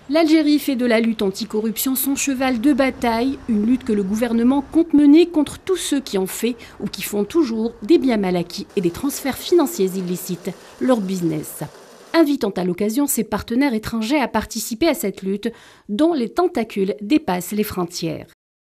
L'Algérie fait de la lutte anticorruption son cheval de bataille, une lutte que le gouvernement compte mener contre tous ceux qui ont fait ou qui font toujours des biens mal acquis et des transferts financiers illicites, leur business. Invitant à l'occasion ses partenaires étrangers à participer à cette lutte, dont les tentacules dépassent les frontières.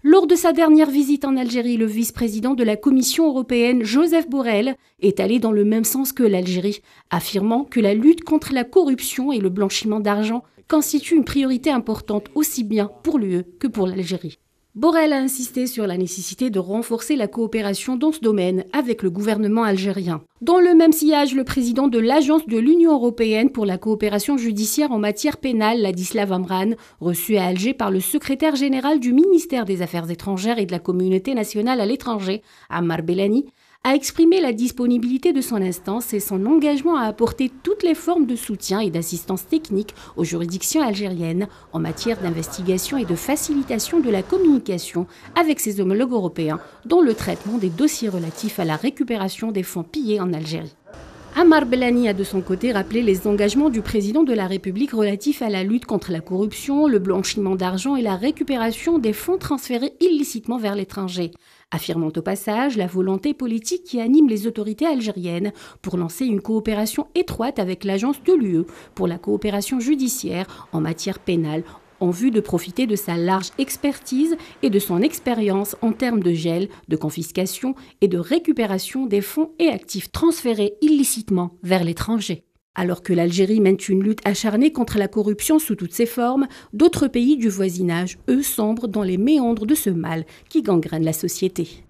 Lors de sa dernière visite en Algérie, le vice-président de la Commission européenne, Joseph Borrell, est allé dans le même sens que l'Algérie, affirmant que la lutte contre la corruption et le blanchiment d'argent constitue une priorité importante aussi bien pour l'UE que pour l'Algérie. Borrell a insisté sur la nécessité de renforcer la coopération dans ce domaine avec le gouvernement algérien. Dans le même sillage, le président de l'Agence de l'Union européenne pour la coopération judiciaire en matière pénale, Ladislav Amran, reçu à Alger par le secrétaire général du ministère des Affaires étrangères et de la communauté nationale à l'étranger, Ammar Belani, a exprimé la disponibilité de son instance et son engagement à apporter toutes les formes de soutien et d'assistance technique aux juridictions algériennes en matière d'investigation et de facilitation de la communication avec ses homologues européens dans le traitement des dossiers relatifs à la récupération des fonds pillés en Algérie. Ammar Belani a de son côté rappelé les engagements du président de la République relatifs à la lutte contre la corruption, le blanchiment d'argent et la récupération des fonds transférés illicitement vers l'étranger, affirmant au passage la volonté politique qui anime les autorités algériennes pour lancer une coopération étroite avec l'agence de l'UE pour la coopération judiciaire en matière pénale en vue de profiter de sa large expertise et de son expérience en termes de gel, de confiscation et de récupération des fonds et actifs transférés illicitement vers l'étranger. Alors que l'Algérie mène une lutte acharnée contre la corruption sous toutes ses formes, d'autres pays du voisinage, eux, sombrent dans les méandres de ce mal qui gangrène la société.